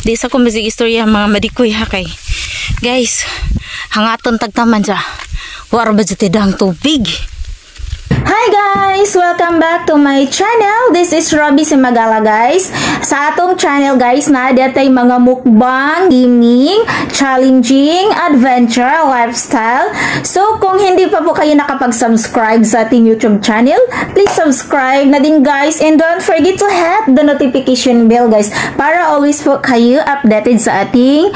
Di sa ko masig istorya mga madikoy ha kay. Guys, hangaton tagtaman siya. War ba dyan tidang tubig? Hi guys! Welcome back to my channel. This is Robby Simagala guys. Sa atong channel guys na datay mga mukbang, gaming, challenging, adventure, lifestyle. So kung hindi pa po kayo nakapag-subscribe sa ating YouTube channel, please subscribe na din guys. And don't forget to hit the notification bell guys para always po kayo updated sa ating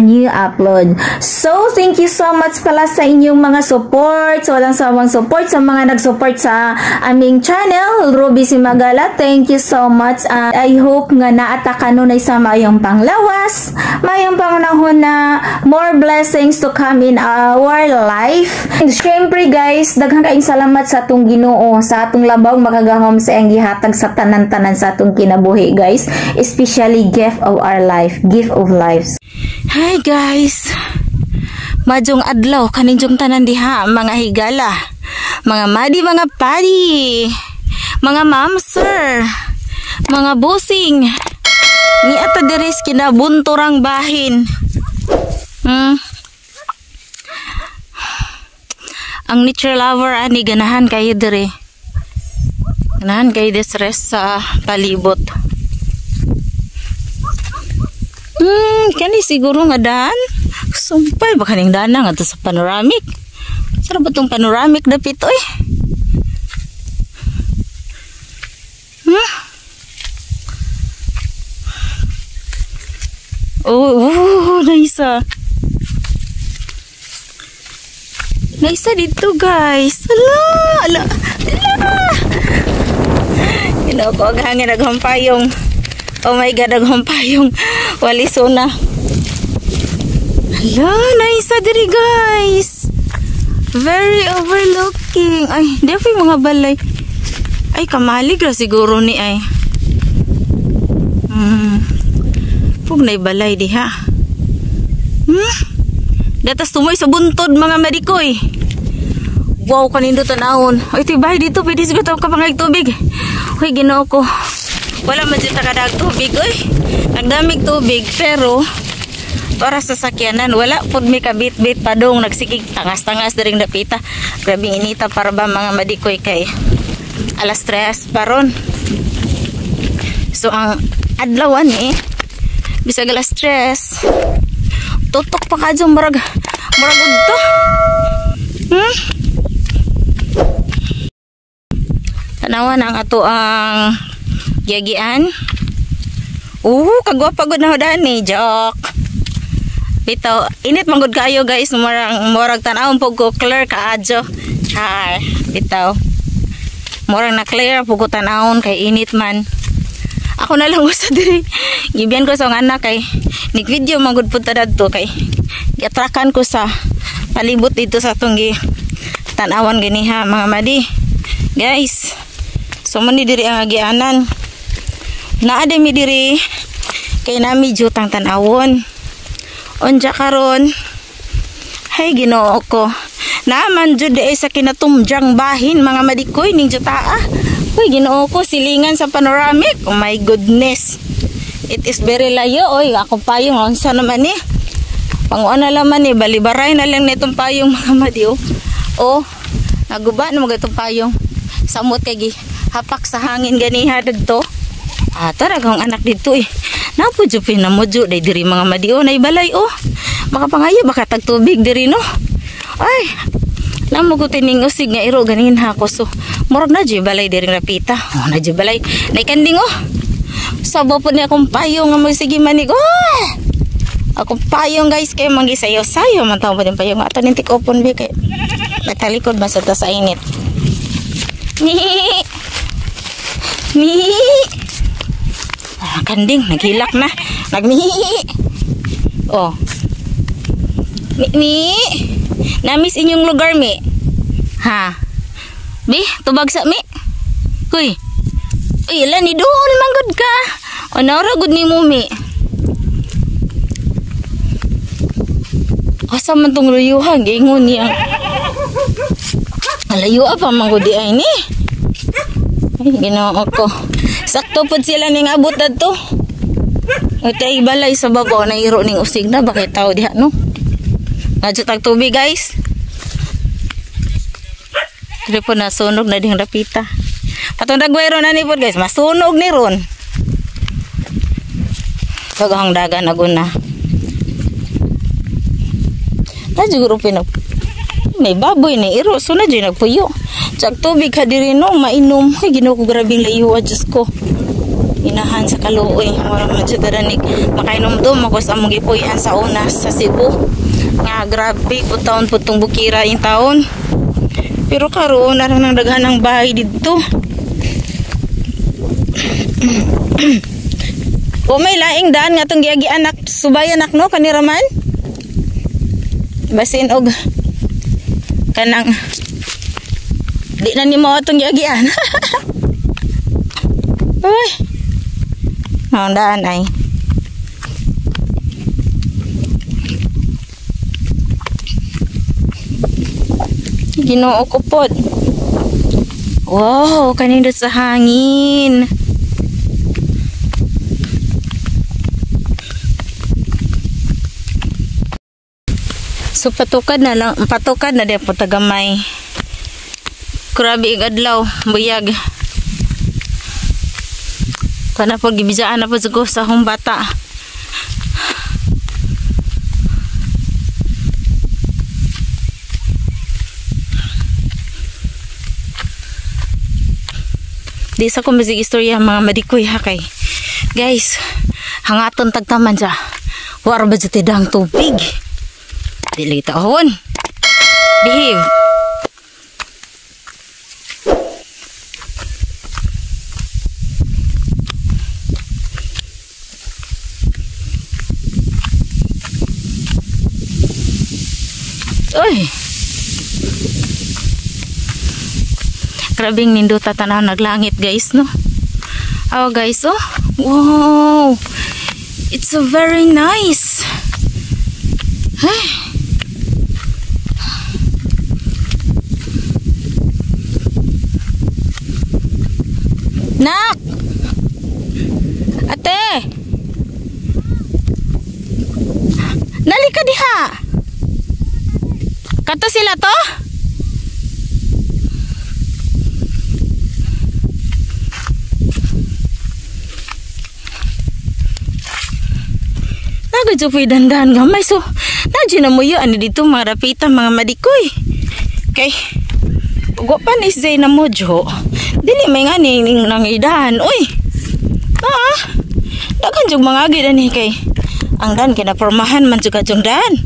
new upload. So thank you so much pala sa inyong mga support. Walang sawang support sa mga nag-support sa aming channel, Robby Simagala. Thank you so much. I hope nga naataka nun ay sa mayong panglawas, mayong pangnahon na more blessings to come in our life. And syempre guys, daghang kaayong salamat sa atong Ginoo sa atong labaw makagahom sa ang gihatag sa tanan-tanan sa atong kinabuhi guys, especially gift of our life, gift of lives. Hi guys, majong adlaw kaninjong tanan diha mga higala, mga madi, mga padi, mga mamser, mga busing ni ato deres kinabunturang bahin. Ang nature lover ani ganahan kayo dire, ganahan kayo desres sa palibot. Kani siguro nga daan sumpay baka ning daan nga to sa panoramic. Sarap ba itong panoramic dapit oy? Oh, naisa. Naisa dito guys. Ala. Ginoo ko ang hangin naghampayong. Oh my god, naghampayong walisona. Ala, naisa diri guys. Very overlooking. Ay, di pa yung mga balay. Ay, kamalig ra siguro ni ay. Pug na balay diha. Datas tumoy sa buntod mga medikoy. Wow, kanindo tanawon. Ay, tibay dito. Pwede siguro ka pangay tubig. Uy, Ginoo ko. Wala man dito kadag tubig. Uy, nagdamig tubig. Pero para sa sakyanan wala pud mi kabit-bit padong nagsikig tangas-tangas diring dapita. Grabe inita para ba mga madikoy kay alas 3 paron. So ang adlaw ni bisag alas 3 tutok pa kadyo murag udto. Tanawan ang ato ang giagian. Kagwapa gud na hodan ni joke. Bitaw, init manggod kayo guys, murag tanawon po ko clear kaadyo. Char, bitaw. Murag na clear po ko tanawon kay init man. Ako na lang gusto diri. Gibiyan ko sa anak kay nig-video manggod punta dadto kay giatrakan ko sa palibot dito sa atong tanawon ganiha mga madi. Guys, so man diri ang agianan. Naa mi diri kay nami jutang tanawon. Onja karon, hay Ginoo ko. Naman jud ay sa kinatumjang bahin mga madikoy ning jutaa. Uy Ginoo ko, silingan sa panoramic. Oh my goodness. It is very layo. Oy, ako payong onsa naman ni. Panguana laman ni balibaray na lang nitong payong mga madiyo. Oh, naguba na mga itong payong. Samot kay hapak sa hangin ganiha didto. Taragang anak dito eh. Napudyo pinamudyo day diri mga madiyo na ibalay oh. Makapangayo baka tagtubig diri no. Ay, namo ko tining usig nga iro ganin ha ko so. Murag na jud balay diri rapita. Oh, na jud balay. Nay kanding oh. Sabo po ni akong payong nga magsige manig. Oh! Akong payong guys kay manggisayo-sayo man tawo din payong ato ning tikopon bi kay nagtalikod basta ta sa init. Ni kanding, naghilak na. Nagnihi. Oh. Mi. Namis inyong lugar, mi. Ha? Bi, tubag sa mi. Kuy. Uy, ilan ni doon, manggod ka. O, nauragod ni mo, mi. Asa man tong luyuhan, gingon niya. Malayo pa, manggod di ay ni. Ay, Ginoo ko. Sakto po sila ning abot na to. Okay, balay sa babaw na iro ning usig na bakit tao diha no. Nadyo tag tubig guys. Dili po nasunog na ding rapita. Patong dagwayro na ni pod guys, masunog ni ron. Paghang dagan aguna. Na siguro pinag may baboy ni iro so na dyan nagpuyo. Tsak tubig ka diri no mainom. Ay Ginoo ko grabing layo Diyos ko. Inahan sa kaluoy wala man siya taranig makainom do makos among gipuy-an sa unas sa Cebu nga grabe po taon po tong bukira yung taon pero karoon narang nang daghan ng bahay dito. O may laing daan nga tong giagi anak subay anak no kaniraman basin og kanang di na ni mo atong giagian. Ay ang daan ay Ginoo ko pod. Wow, kanindot sa hangin. So patukad na lang, patukad na din po tagamay. Grabe igadlaw, buyag. Kana po gibijaan na po sa akong bata. Di sa ko masig istorya mga madikoy ha kay. Guys, hangaton tagtaman siya. War ba dyan tidang tubig? Dili taon. Behave. Uy. Grabing nindot tanaw naglangit guys no. Oh guys oh. Wow. It's so very nice. Hey. Nak. Ate. Dali ka diha. Kato sila to? Nagajopoy dandan gamay so. Nadyo na mo yun. Ano dito mga rapita mga madikoy. Okay. Ugo pa ni Zay na mo jo. Dili may nga ning nangidahan. Uy. Dagan jug mga agid ani kay. Ang dan kinapormahan man juga jung dan.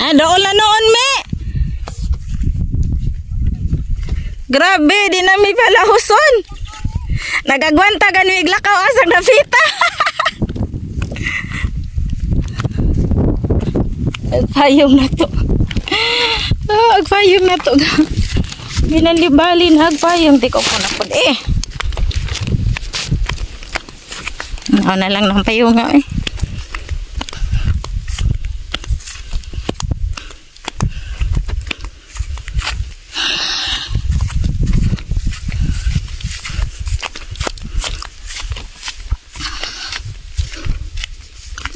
Doon na noon, me. Grabe, di na may palahuson. Nagagwanta ganwig lakaw asang napita. Agpayong na to. Agpayong na to. Ginalibalin, agpayong. Di ko po na po. Ako na lang ng payong nga eh.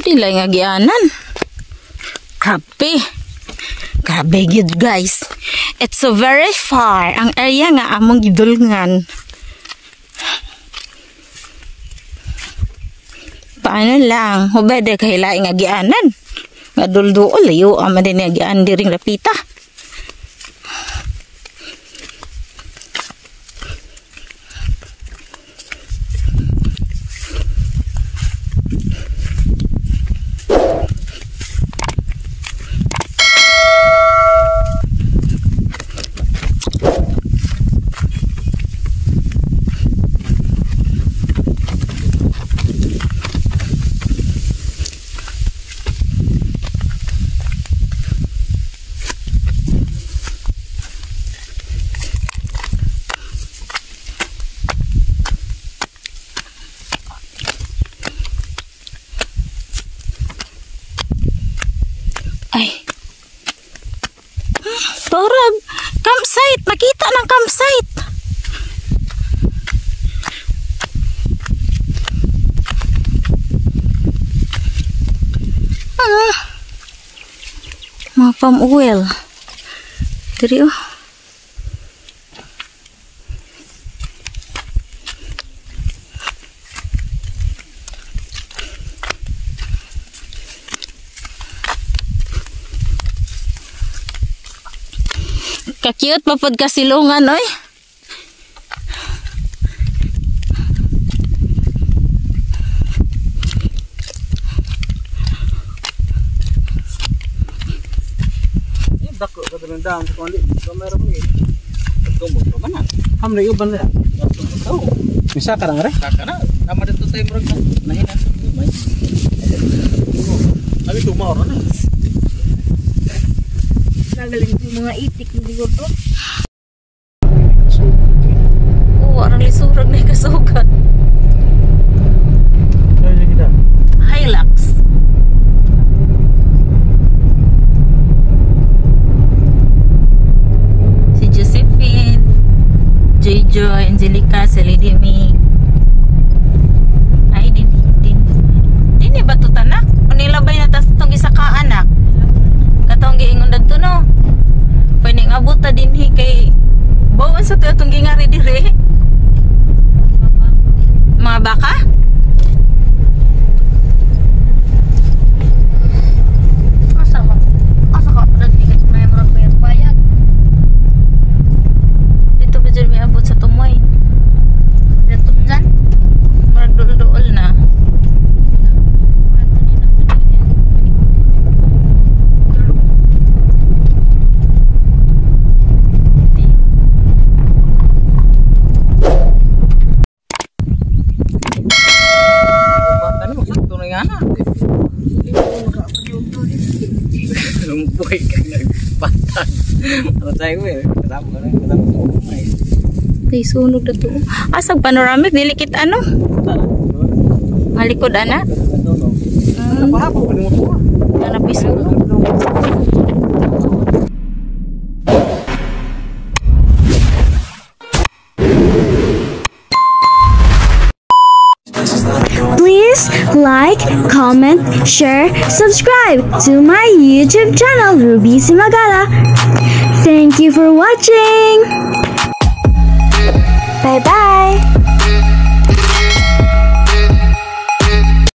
Dilay nga gianan. Grabe. Grabe yun guys. It's so very far. Ang area nga among gidulngan. Paano lang. Hubada kahilay nga gianan. Nga dulduol. Layo ama din nga gian diring rapita. Turog. Campsite. Nakita ng campsite. Mga palm oil. Diri oh. Ka-cute papod ka silungan oy. Dako ka terendam sa kundi kamera mo ni tumbo ka mana hamre uban ra tahu bisa karang re kakana nama dito tayo murag nahina may abi tumor na Nagaling po mga itik na digo to. Orang lisurag na kasugat. kaya kita Hilux. Si Josephine, Joy, Angelica, Lady May. Ay, din ba ito tanak? Panilabay na tas itong isa ka anak. Katong giingon dito no. Pwede nga buta din kay bawan sa itong gingari dire. Mga baka? Asa ka pala tiket may mga bayad. Dito ba dyan may abot sa tumoy? Natundan. Marag dool na. tani mo sakto na yana lumpuy ka nagpatag ano tayo kasama may Tay sunog na to. Asag panoramic dilikit ano? Malikod ana? apa pa mo to Ana piso. Please like, comment, share, subscribe to my YouTube channel, Ruby Simagala. Thank you for watching!